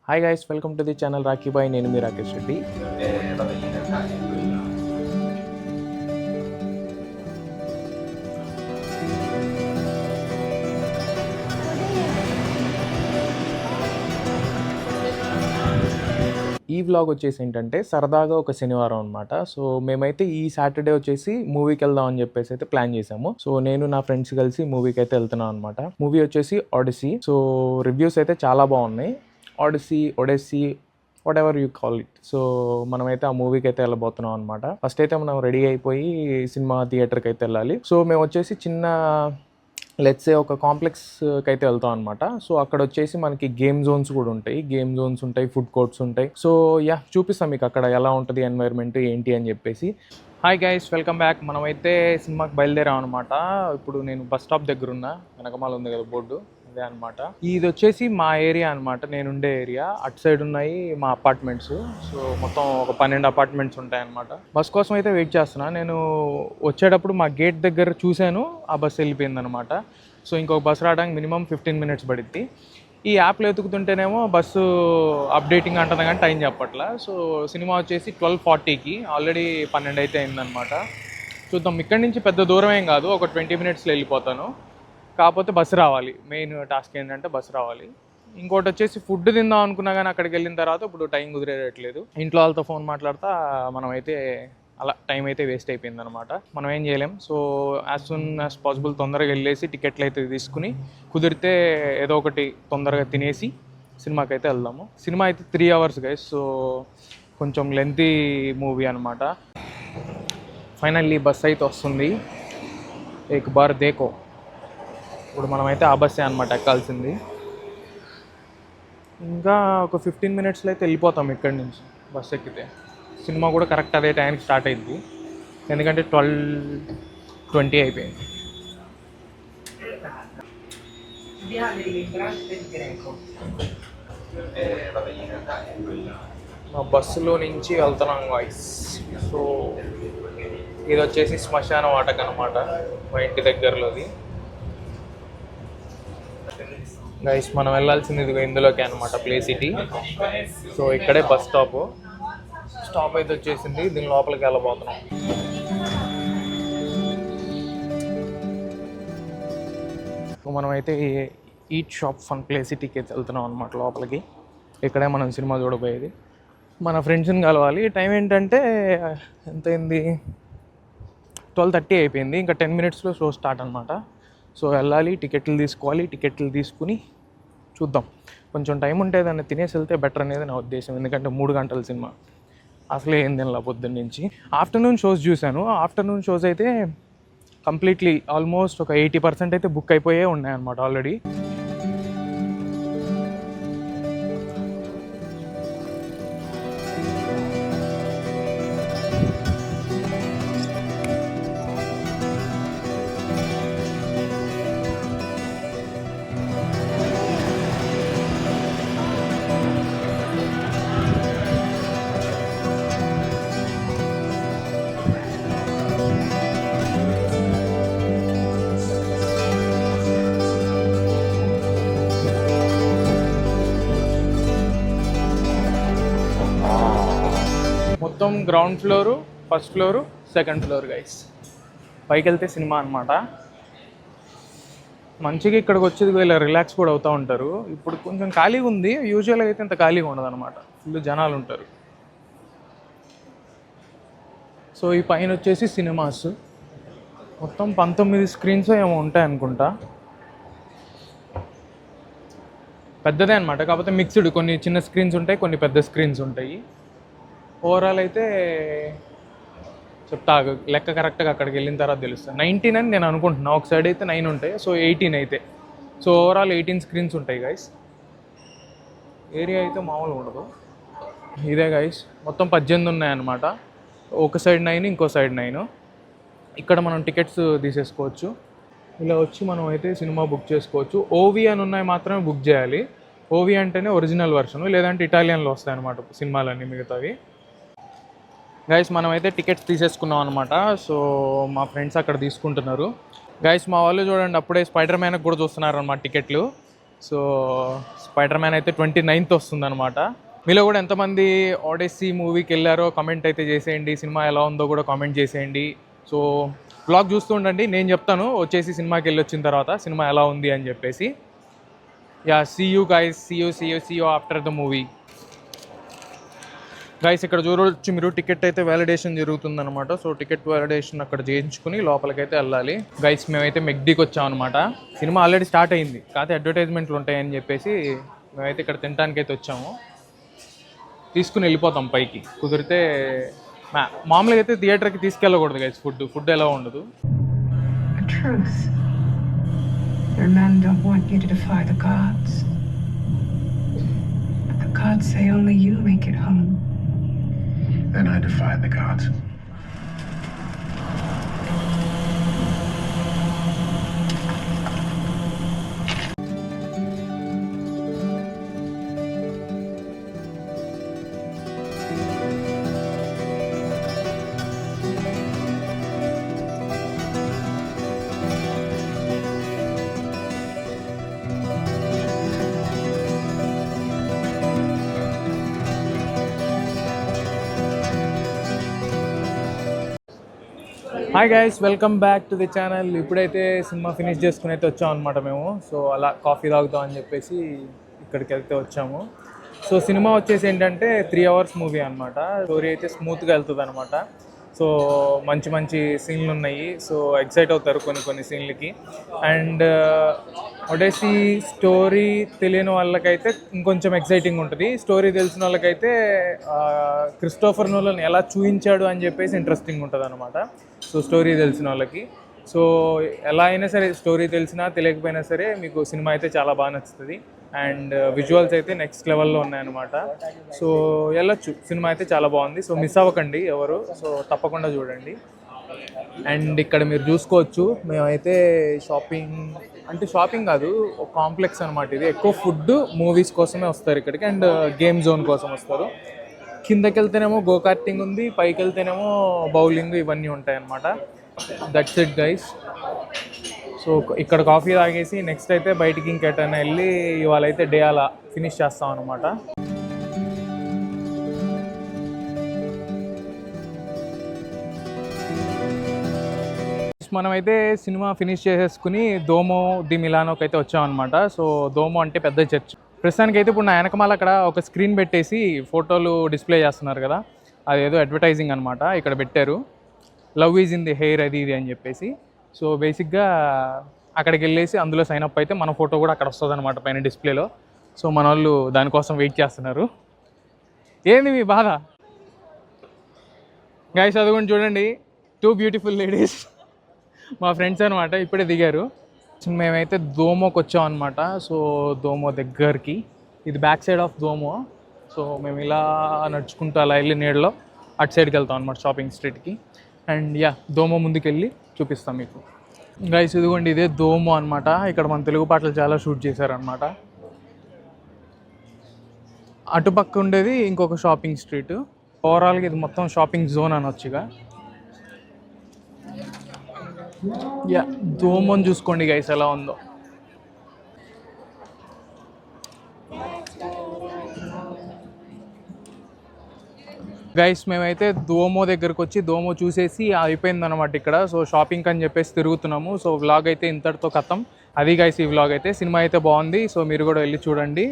Hi guys, welcome to the channel Rakhi boy. నేను మీ రాకేష్ రెడ్డి. ఈ వ్లాగ్ వచ్చేసి ఏంటంటే సరదాగా ఒక శనివారం అనమాట. సో మేమైతే ఈ సాటర్డే వచ్చేసి మూవీకి వెళ్దాం అని చెప్పేసి అయితే ప్లాన్ చేసాము. సో నేను నా ఫ్రెండ్స్ కలిసి మూవీకి అయితే వెళ్తున్నాం అనమాట. మూవీ వచ్చేసి ఆడిసీ. సో రివ్యూస్ అయితే చాలా బాగున్నాయి. Odyssey whatever you call it. So మనమైతే ఆ మూవీకి అయితే వెళ్ళబోతున్నాం అనమాట. ఫస్ట్ అయితే మనం రెడీ అయిపోయి సినిమా థియేటర్కి అయితే వెళ్ళాలి. సో మేము వచ్చేసి చిన్న లెట్స్ ఒక కాంప్లెక్స్కి అయితే వెళ్తాం అనమాట. సో అక్కడ వచ్చేసి మనకి గేమ్ జోన్స్ కూడా ఉంటాయి, ఫుడ్ కోర్ట్స్ ఉంటాయి. సో చూపిస్తాం మీకు అక్కడ ఎలా ఉంటుంది ఎన్వైర్న్మెంట్ ఏంటి అని చెప్పేసి. Hi guys, welcome back. మనమైతే సినిమాకి బయలుదేరాం అనమాట. ఇప్పుడు నేను బస్ స్టాప్ దగ్గర ఉన్నా. వెనకమాల ఉంది కదా బోర్డు, అదే అనమాట. ఇది వచ్చేసి మా ఏరియా అనమాట, నేనుండే ఏరియా. అటు సైడ్ ఉన్నాయి మా అపార్ట్మెంట్స్. సో మొత్తం ఒక 12 అపార్ట్మెంట్స్ ఉంటాయి అనమాట. బస్ కోసం అయితే వెయిట్ చేస్తున్నా. నేను వచ్చేటప్పుడు మా గేట్ దగ్గర చూశాను, ఆ బస్సు వెళ్ళిపోయింది అనమాట. సో ఇంకొక బస్సు రావడానికి మినిమం 15 మినిట్స్ పడుద్ది. ఈ యాప్లో ఎతుకుతుంటేనేమో బస్సు అప్డేటింగ్ అంటుంది కానీ టైం చెప్పట్లా. సో సినిమా వచ్చేసి 12:40కి, ఆల్రెడీ 12 అయితే అయిందనమాట. చూద్దాం. ఇక్కడి నుంచి పెద్ద దూరం ఏం కాదు, ఒక 20 మినిట్స్లో వెళ్ళిపోతాను. కాకపోతే బస్సు రావాలి. మెయిన్ టాస్క్ ఏంటంటే బస్సు రావాలి. ఇంకోటి వచ్చేసి ఫుడ్ తిందాం అనుకున్నా కానీ అక్కడికి వెళ్ళిన తర్వాత ఇప్పుడు టైం కుదిరేయట్లేదు. ఇంట్లో వాళ్ళతో ఫోన్ మాట్లాడుతా మనమైతే అలా టైం అయితే వేస్ట్ అయిపోయింది అనమాట. మనం ఏం చేయలేం. So as soon as possible తొందరగా వెళ్ళేసి టికెట్లు అయితే తీసుకుని, కుదిరితే ఏదో ఒకటి తొందరగా తినేసి సినిమాకి అయితే వెళ్దాము. సినిమా అయితే 3 అవర్స్ గైస్. సో కొంచెం లెంతీ మూవీ అనమాట. ఫైనల్లీ బస్ అయితే వస్తుంది. ఏక్ బార్ దేకో. ఇప్పుడు మనమైతే ఆ బస్సే అనమాట ఎక్కాల్సింది. ఇంకా ఒక 15 మినిట్స్లో అయితే వెళ్ళిపోతాం ఇక్కడి నుంచి బస్ ఎక్కితే. సినిమా కూడా కరెక్ట్ అదే టైంకి స్టార్ట్ అయింది, ఎందుకంటే 12:20 అయిపోయింది. మా బస్సులో నుంచి వెళ్తున్నాం వాయిస్. సో ఇది వచ్చేసి శ్మశాన వాటక్ అనమాట, మా ఇంటి దగ్గరలోది. గైస్ మనం వెళ్ళాల్సింది ఇది ఇందులోకి అనమాట, ప్లే సిటీ. సో ఇక్కడే బస్ స్టాప్ అయితే వచ్చేసింది. దీని లోపలికి వెళ్ళబోతున్నాం. సో మనమైతే ఈట్ షాప్ ఫన్ ప్లే సిటీకి అయితే వెళ్తున్నాం అనమాట లోపలికి. ఇక్కడే మనం సినిమా చూడబోయేది. మన ఫ్రెండ్స్ని కలవాలి. టైం ఏంటంటే ఎంతైంది, 12:30 అయిపోయింది. ఇంకా 10 మినిట్స్లో షో స్టార్ట్ అనమాట. సో వెళ్ళాలి, టికెట్లు తీసుకోవాలి. టికెట్లు తీసుకుని చూద్దాం. కొంచెం టైం ఉంటే దాన్ని తినేసి వెళ్తే బెటర్ అనేది నా ఉద్దేశం. ఎందుకంటే 3 గంటల సినిమా, అసలే ఏం తినలా పొద్దున్న నుంచి. ఆఫ్టర్నూన్ షోస్ చూశాను. ఆఫ్టర్నూన్ షోస్ అయితే కంప్లీట్లీ ఆల్మోస్ట్ ఒక 80% అయితే బుక్ అయిపోయే ఉన్నాయన్నమాట ఆల్రెడీ. మొత్తం ground floor, first floor, second floor guys. పైకి వెళ్తే సినిమా అనమాట. మంచిగా ఇక్కడికి వచ్చేది ఇలా రిలాక్స్ కూడా అవుతూ ఉంటారు. ఇప్పుడు కొంచెం ఖాళీగా ఉంది. యూజువల్గా అయితే ఇంత ఖాళీగా ఉండదు అనమాట, ఫుల్ జనాలు ఉంటారు. సో ఈ పైన వచ్చేసి సినిమాస్ మొత్తం 19 స్క్రీన్స్ ఏమో ఉంటాయి అనుకుంటా. పెద్దదే అనమాట, కాకపోతే మిక్స్డ్. కొన్ని చిన్న స్క్రీన్స్ ఉంటాయి, కొన్ని పెద్ద స్క్రీన్స్ ఉంటాయి. ఓవరాల్ అయితే చెప్తా, లెక్క కరెక్ట్గా అక్కడికి వెళ్ళిన తర్వాత తెలుస్తుంది. 19 అని నేను అనుకుంటున్నా. ఒక సైడ్ అయితే 9 ఉంటాయి, సో 18 అయితే. సో ఓవరాల్ 18 స్క్రీన్స్ ఉంటాయి గైస్. ఏరియా అయితే మామూలు ఉండదు. ఇదే గైస్, మొత్తం 18 ఉన్నాయన్నమాట. ఒక సైడ్ 9, ఇంకో సైడ్ 9. ఇక్కడ మనం టికెట్స్ తీసేసుకోవచ్చు. ఇలా వచ్చి మనం అయితే సినిమా బుక్ చేసుకోవచ్చు. ఓవి అని ఉన్నాయి మాత్రమే బుక్ చేయాలి. ఓవి అంటేనే ఒరిజినల్ వర్షన్, లేదంటే ఇటాలియన్లో వస్తాయి అన్నమాట సినిమాలన్నీ మిగతావి. గైస్ మనమైతే టికెట్స్ తీసేసుకున్నాం అనమాట. సో మా ఫ్రెండ్స్ అక్కడ తీసుకుంటున్నారు. గైస్ మా వాళ్ళు చూడండి, అప్పుడే స్పైడర్ మ్యాన్కి కూడా చూస్తున్నారు అన్నమాట టికెట్లు. సో స్పైడర్ మ్యాన్ అయితే 29th వస్తుందన్నమాట. మీలో కూడా ఎంతమంది ఆడెస్సీ మూవీకి వెళ్ళారో కామెంట్ అయితే చేసేయండి. సినిమా ఎలా ఉందో కూడా కామెంట్ చేసేయండి. సో బ్లాగ్ చూస్తూ ఉండండి, నేను చెప్తాను వచ్చేసి సినిమాకి వెళ్ళి వచ్చిన తర్వాత సినిమా ఎలా ఉంది అని చెప్పేసి. Ya, see you guys, see you after the movie. Guys ఇక్కడ చూడవచ్చు మీరు, టికెట్ అయితే వ్యాలిడేషన్ జరుగుతుందన్నమాట. సో టికెట్ వ్యాలిడేషన్ అక్కడ చేయించుకుని లోపలికైతే వెళ్ళాలి. గైస్ మేమైతే మెగ్డీకి వచ్చాం అనమాట. సినిమా ఆల్రెడీ స్టార్ట్ అయింది, కాకపోతే అడ్వర్టైజ్మెంట్లు ఉంటాయని చెప్పేసి మేమైతే ఇక్కడ తినడానికి అయితే వచ్చాము. తీసుకుని వెళ్ళిపోతాం పైకి కుదిరితే. మామూలుగా అయితే థియేటర్కి తీసుకెళ్ళకూడదు గైస్, ఫుడ్ ఎలా ఉండదు. Your men don't want you to defy the gods. But the gods say only you make it home. Then I defy the gods. Hi guys, welcome back to the channel. ఇప్పుడైతే cinema finish చేసుకుని అయితే వచ్చాం అనమాట మేము. So అలా coffee తాగుతాం అని చెప్పేసి ఇక్కడికి వెళ్తే వచ్చాము. సో సినిమా వచ్చేసి ఏంటంటే 3 hours మూవీ అనమాట. స్టోరీ అయితే స్మూత్గా వెళ్తుంది అనమాట. సో మంచి మంచి సీన్లు ఉన్నాయి. సో ఎక్సైట్ అవుతారు కొన్ని సీన్లకి. అండ్ ఒడేసీ స్టోరీ తెలియని వాళ్ళకైతే ఇంకొంచెం ఎక్సైటింగ్ ఉంటుంది. స్టోరీ తెలిసిన వాళ్ళకైతే క్రిస్టోఫర్ నోలన్ ఎలా చూపించాడు అని చెప్పేసి ఇంట్రెస్టింగ్ ఉంటుంది అనమాట. సో స్టోరీ తెలిసిన వాళ్ళకి, సో ఎలా అయినా సరే స్టోరీ తెలిసినా తెలియకపోయినా సరే మీకు సినిమా అయితే చాలా బాగా నచ్చుతుంది. అండ్ విజువల్స్ అయితే నెక్స్ట్ లెవెల్లో ఉన్నాయన్నమాట. సో వెళ్ళొచ్చు, సినిమా అయితే చాలా బాగుంది. సో మిస్ అవ్వకండి ఎవరు, సో తప్పకుండా చూడండి. అండ్ ఇక్కడ మీరు చూసుకోవచ్చు, మేమైతే షాపింగ్ కాదు, ఒక కాంప్లెక్స్ అనమాట ఇది. ఎక్కువ ఫుడ్ మూవీస్ కోసమే వస్తారు ఇక్కడికి, అండ్ గేమ్ జోన్ కోసం వస్తారు. కిందకి వెళ్తేనేమో గో కార్టింగ్ ఉంది, పైకి వెళ్తేనేమో బౌలింగ్, ఇవన్నీ ఉంటాయి అన్నమాట. That's it guys. సో ఇక్కడ కాఫీ తాగేసి నెక్స్ట్ అయితే బయటికి ఇంకెటైనా వెళ్ళి ఇవాళ అయితే డే అలా ఫినిష్ చేస్తాం అనమాట. మనమైతే సినిమా ఫినిష్ చేసేసుకుని దోమో ది మిలానోకి అయితే వచ్చామన్నమాట. సో దోమో అంటే పెద్ద చర్చ్. ప్రస్తుతానికి అయితే ఇప్పుడు నా వెనకమాల అక్కడ ఒక స్క్రీన్ పెట్టేసి ఫోటోలు డిస్ప్లే చేస్తున్నారు కదా, అదేదో అడ్వర్టైజింగ్ అనమాట. ఇక్కడ పెట్టారు love is in the hair అది ఇది అని చెప్పేసి. సో బేసిక్గా అక్కడికి వెళ్ళేసి అందులో సైన్ అప్ అయితే మన ఫోటో కూడా అక్కడ వస్తుంది అనమాట పైన డిస్ప్లేలో. సో మన వాళ్ళు దానికోసం వెయిట్ చేస్తున్నారు. ఏంది మీ బాధ గైస్? అదిగోండి చూడండి, 2 బ్యూటిఫుల్ లేడీస్ మా ఫ్రెండ్స్ అనమాట, ఇప్పుడే దిగారు. మేమైతే దోమోకి వచ్చాం అనమాట. సో దోమో దగ్గరికి, ఇది బ్యాక్ సైడ్ ఆఫ్ దోమో. సో మేము ఇలా నడుచుకుంటూ అలా వెళ్ళి నీడలో అటు సైడ్కి వెళ్తాం అనమాట, షాపింగ్ స్ట్రీట్కి. అండ్ యా, దోమో ముందుకెళ్ళి చూపిస్తాం మీకు గైస్. ఇదిగోండి ఇదే దోమో అనమాట. ఇక్కడ మన తెలుగు పాటలు చాలా షూట్ చేశారనమాట. అటుపక్క ఉండేది ఇంకొక షాపింగ్ స్ట్రీట్. ఓవరాల్గా ఇది మొత్తం షాపింగ్ జోన్ అనొచ్చుగా. యా, దోమోని చూసుకోండి గైస్ ఎలా ఉందో. గైస్ మేమైతే దోమో దగ్గరకు వచ్చి దోమో చూసేసి అయిపోయిందనమాట ఇక్కడ. సో షాపింగ్ అని చెప్పేసి తిరుగుతున్నాము. సో వ్లాగ్ అయితే ఇంతటితో ఖతం. అది గైస్ ఈ వ్లాగ్ అయితే. సినిమా అయితే బాగుంది, సో మీరు కూడా వెళ్ళి చూడండి.